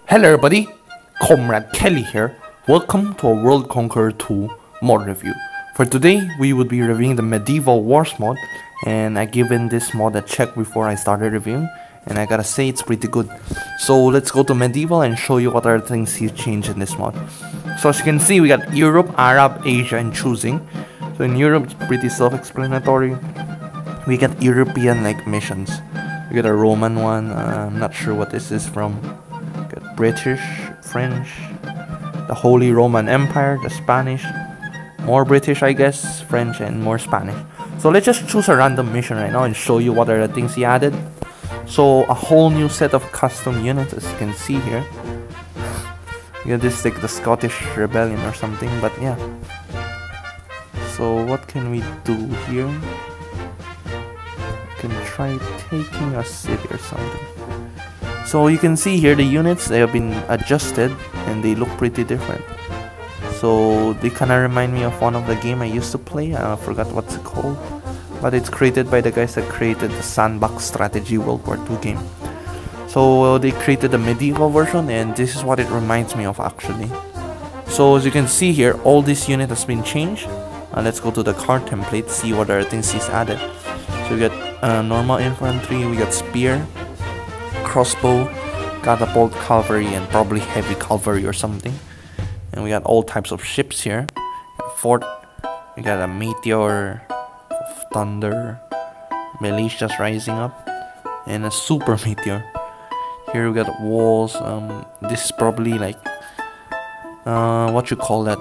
Hello everybody, Comrade Kelly here. Welcome to a World Conqueror 2 mod review. For today, we would be reviewing the Medieval Wars mod, and I given this mod a check before I started reviewing, and I gotta say it's pretty good. So let's go to Medieval and show you what other things he changed in this mod. So as you can see, we got Europe, Arab, Asia, and choosing. So in Europe, it's pretty self-explanatory. We got European like missions. We got a Roman one. I'm not sure what this is from. Got British, French, the Holy Roman Empire, the Spanish, more British I guess, French, and more Spanish. So let's just choose a random mission right now and show you what are the things he added. So a whole new set of custom units, as you can see here. You got this like the Scottish Rebellion or something, but yeah. So what can we do here? We can try taking a city or something. So you can see here the units, they have been adjusted and they look pretty different. So they kind of remind me of one of the game I used to play. I forgot what's it called, but it's created by the guys that created the Sandbox Strategy World War II game. So they created the medieval version, and this is what it reminds me of actually. So as you can see here, all this unit has been changed. Let's go to the card template, see what other things he's added. So we got normal infantry, we got spear, crossbow, catapult, cavalry, and probably heavy cavalry or something. And we got all types of ships here. Fort, we got a meteor of thunder, militias rising up, and a super meteor. Here we got walls. This is probably like what you call that,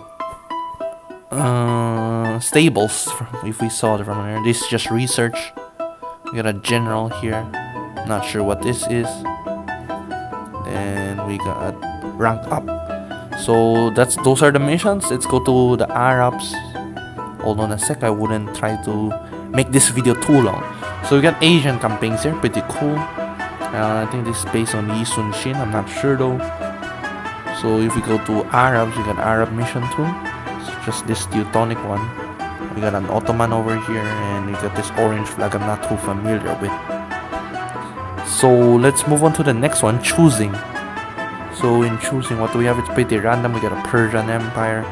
stables, if we saw it from there. This is just research. We got a general here, not sure what this is. And we got rank up. So those are the missions. Let's go to the Arabs. Hold on a sec, I wouldn't try to make this video too long. So we got Asian campaigns here, pretty cool. I think this is based on Yi Sun Shin, I'm not sure though. So if we go to Arabs, we got Arab mission too. It's just this Teutonic one. We got an Ottoman over here, and we got this orange flag I'm not too familiar with. So let's move on to the next one, choosing. So in choosing, what do we have? It's pretty random. We got a Persian Empire.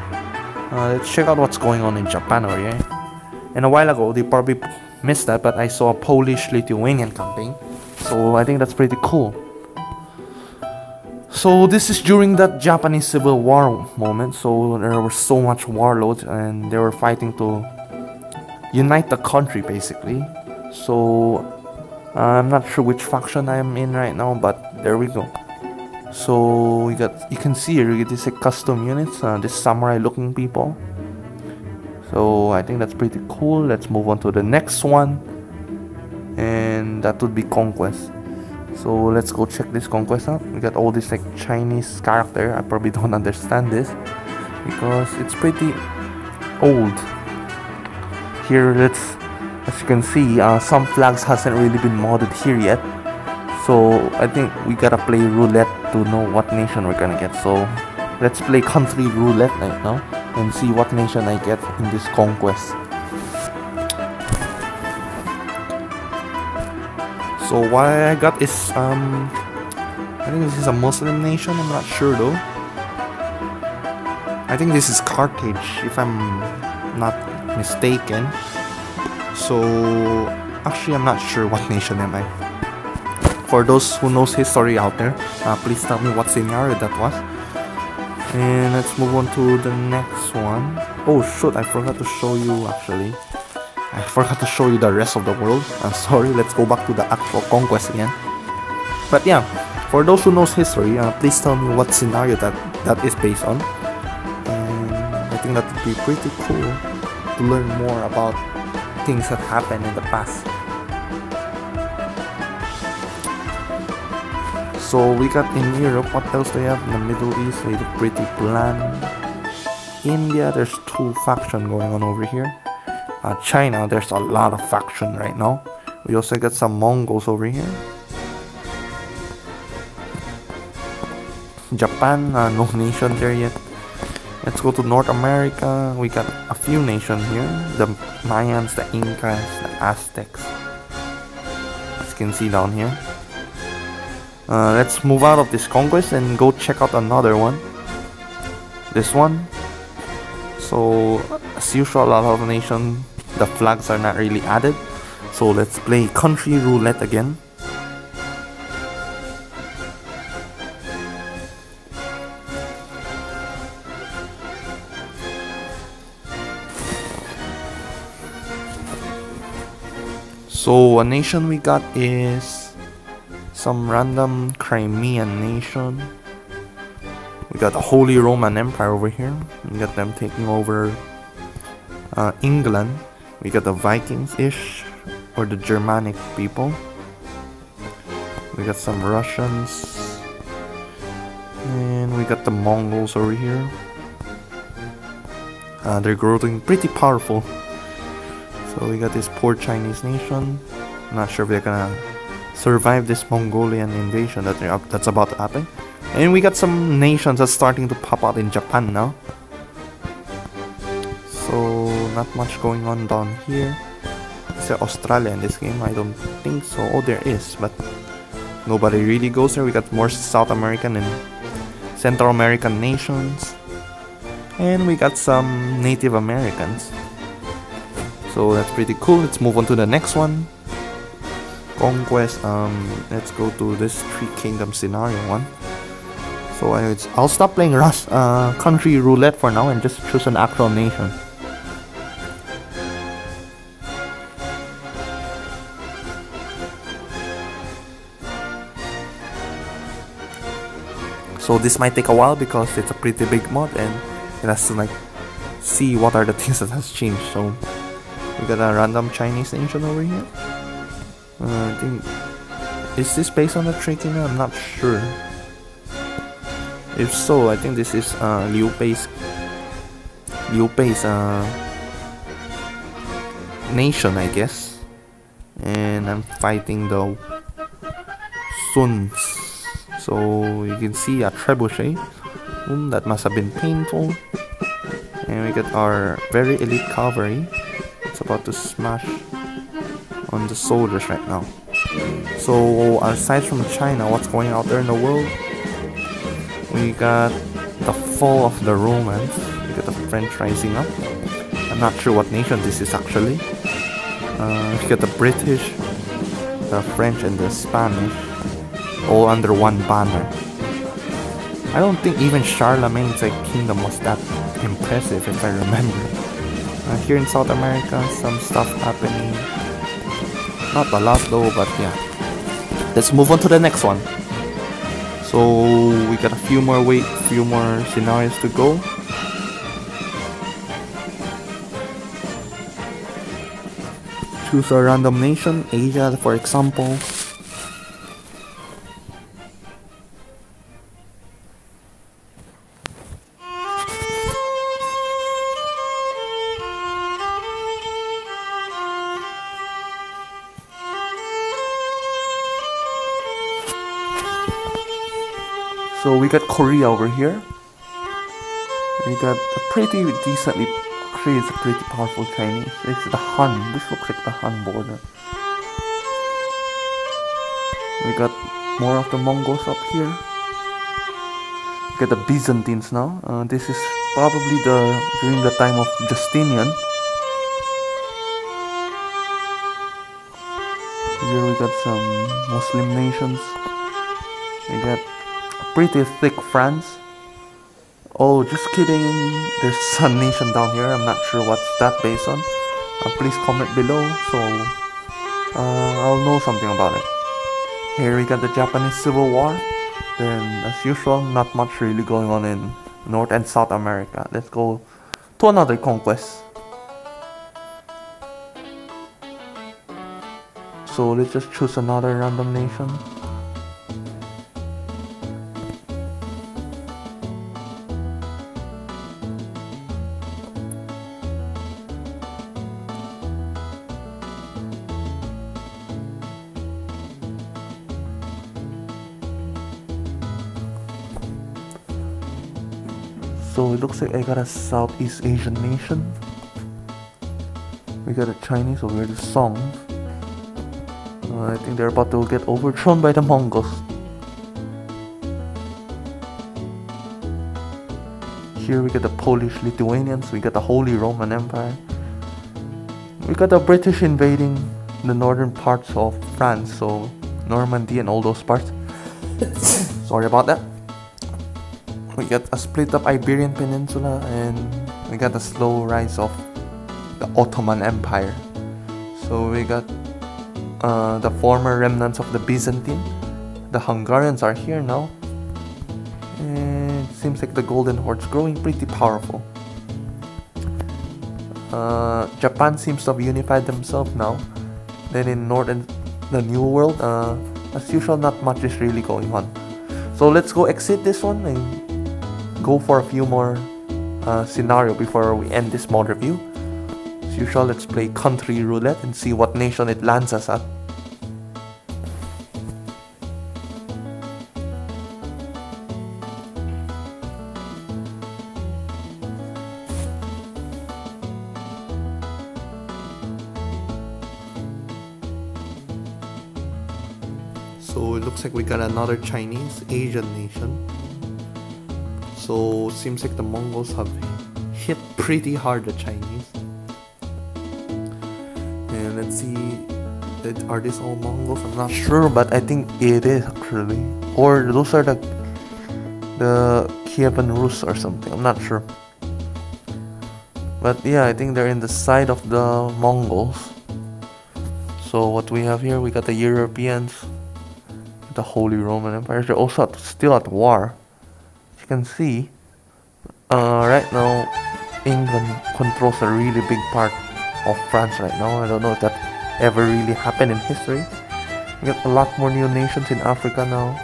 Let's check out what's going on in Japan over here. And a while ago, they probably missed that, but I saw a Polish-Lithuanian campaign. So I think that's pretty cool. So this is during that Japanese Civil War moment. So there were so much warlords, and they were fighting to unite the country basically. So I'm not sure which faction I'm in right now, but there we go. So we got, you can see here, you get these like custom units, this samurai looking people. So I think that's pretty cool. Let's move on to the next one, and that would be Conquest. So let's go check this Conquest out. We got all this like Chinese character. I probably don't understand this because it's pretty old. Here, as you can see, some flags hasn't really been modded here yet. So I think we gotta play roulette to know what nation we're gonna get. So let's play country roulette right now and see what nation I get in this Conquest. So what I got is I think this is a Muslim nation, I'm not sure though. I think this is Carthage if I'm not mistaken. So actually I'm not sure what nation am I. For those who knows history out there, please tell me what scenario that was. And let's move on to the next one. Oh shoot, I forgot to show you actually. I forgot to show you the rest of the world. I'm sorry, let's go back to the actual Conquest again. But yeah, for those who knows history, please tell me what scenario that is based on. And I think that would be pretty cool to learn more about things that happened in the past. So we got in Europe, what else do we have? In the Middle East, they look pretty bland. India, there's 2 factions going on over here. China, there's a lot of faction right now. We also got some Mongols over here. Japan, no nation there yet. Let's go to North America. We got a few nations here. The Mayans, the Incas, the Aztecs. As you can see down here. Let's move out of this conquest and go check out another one. This one. So, as usual, a lot of nations, the flags are not really added. So let's play country roulette again. So a nation we got is some random Crimean nation. We got the Holy Roman Empire over here. We got them taking over England. We got the Vikings-ish, or the Germanic people. We got some Russians. And we got the Mongols over here. They're growing pretty powerful. So we got this poor Chinese nation. I'm not sure if they're gonna survive this Mongolian invasion that's about to happen. And we got some nations that's starting to pop out in Japan now. So not much going on down here. Is there Australia in this game? I don't think so. Oh, there is, but nobody really goes there. We got more South American and Central American nations. And we got some Native Americans. So that's pretty cool. Let's move on to the next one. Conquest. Let's go to this Three Kingdoms scenario one. So I'll stop playing country roulette for now and just choose an actual nation. So this might take a while because it's a pretty big mod and it has to like see what are the things that has changed. So we got a random Chinese nation over here. I think, is this based on the Three Kingdoms? I'm not sure. If so, I think this is Liu Bei's nation, I guess. And I'm fighting the Suns. So you can see a trebuchet. That must have been painful. And we got our very elite cavalry. It's about to smash on the soldiers right now. So aside from China, what's going out there in the world? We got the fall of the Romans. We got the French rising up. I'm not sure what nation this is actually. We got the British, the French, and the Spanish all under one banner. I don't think even Charlemagne's kingdom was that impressive, if I remember. Here in South America, some stuff happening. Not a lot though, but yeah. Let's move on to the next one. So we got a few more scenarios to go. Choose a random nation, Asia for example. So we got Korea over here. We got a pretty decently, actually it's a pretty powerful Chinese. It's the Han. This looks like the Han border. We got more of the Mongols up here. We got the Byzantines now. This is probably during the time of Justinian. Here we got some Muslim nations. We got pretty thick France. Oh, just kidding. There's a nation down here. I'm not sure what's that based on. Please comment below so I'll know something about it. Here we got the Japanese Civil War. Then, as usual, not much really going on in North and South America. Let's go to another conquest. So let's just choose another random nation. So it looks like I got a Southeast Asian nation. We got a Chinese over here, the Song. I think they're about to get overthrown by the Mongols. Here we got the Polish Lithuanians, we got the Holy Roman Empire. We got the British invading the northern parts of France, so Normandy and all those parts. Sorry about that. We got a split up Iberian Peninsula, and we got the slow rise of the Ottoman Empire. So we got the former remnants of the Byzantine. The Hungarians are here now, and it seems like the Golden Horde's growing pretty powerful. Japan seems to have unified themselves now. Then in northern the New World, as usual, not much is really going on. So let's go exit this one and go for a few more scenario before we end this mod review. As usual, let's play country roulette and see what nation it lands us at. So it looks like we got another Chinese Asian nation. So seems like the Mongols have hit pretty hard the Chinese. And let's see, are these all Mongols? I'm not sure, but I think it is actually. Or those are the Kievan Rus or something, I'm not sure. But yeah, I think they're in the side of the Mongols. So what we have here, we got the Europeans, the Holy Roman Empire. They're also still at war. As you can see, right now England controls a really big part of France right now. I don't know if that ever really happened in history. We got a lot more new nations in Africa now.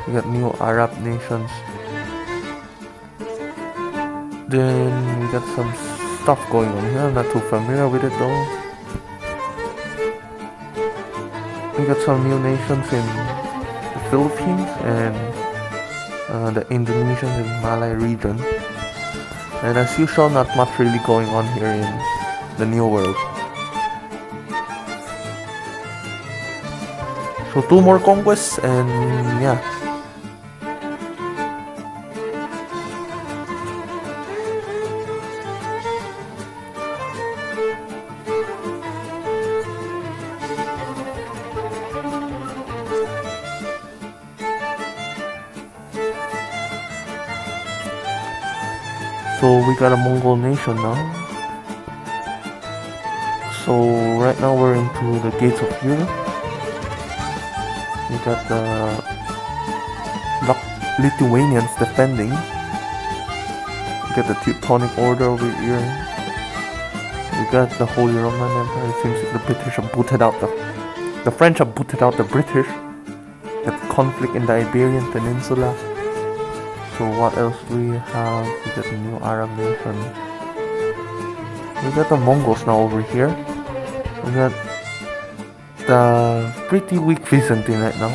We got new Arab nations. Then we got some stuff going on here. I'm not too familiar with it though. We got some new nations in the Philippines and the Indonesians in Malay region. And as usual, not much really going on here in the New World. So 2 more conquests and yeah. So we got a Mongol nation now. So right now we're into the gates of Europe. We got the Lithuanians defending. We got the Teutonic Order over here. We got the Holy Roman Empire. It seems like the British have booted out the French have booted out the British. That conflict in the Iberian Peninsula. So what else do we have? We got a new Arab nation. We got the Mongols now over here. We got the pretty weak Byzantine right now.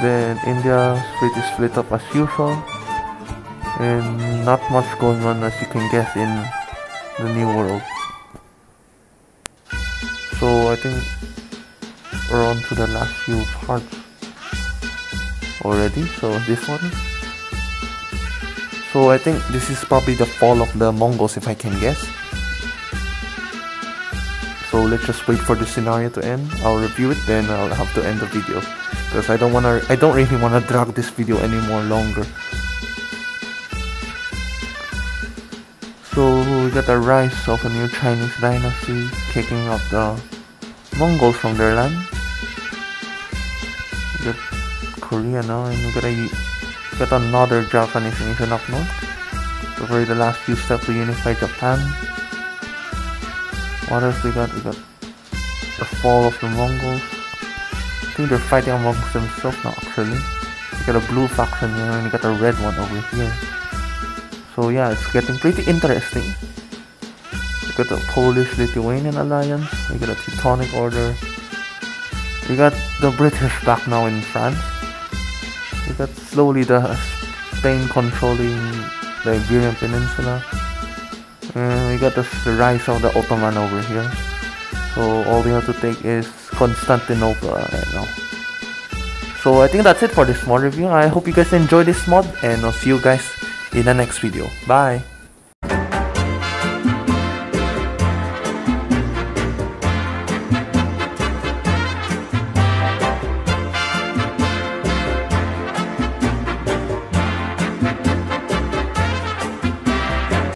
Then India's pretty split up as usual. And not much going on as you can guess in the New World. So I think we're on to the last few parts already. So this one. So I think this is probably the fall of the Mongols if I can guess. So let's just wait for the scenario to end. I'll review it, then I'll have to end the video because I don't really wanna drag this video anymore longer. So we got the rise of a new Chinese dynasty kicking out the Mongols from their land. We got Korea now, and we got another Japanese nation up north. So for the last few steps to unify Japan. What else we got? We got the fall of the Mongols. I think they're fighting amongst themselves now actually. We got a blue faction here and we got a red one over here. So yeah, it's getting pretty interesting. We got the Polish-Lithuanian alliance. We got a Teutonic Order. We got the British back now in France. We got slowly the Spain controlling the Iberian Peninsula. And we got the rise of the Ottoman over here. So all we have to take is Constantinople right now. So I think that's it for this mod review. I hope you guys enjoyed this mod, and I'll see you guys in the next video. Bye!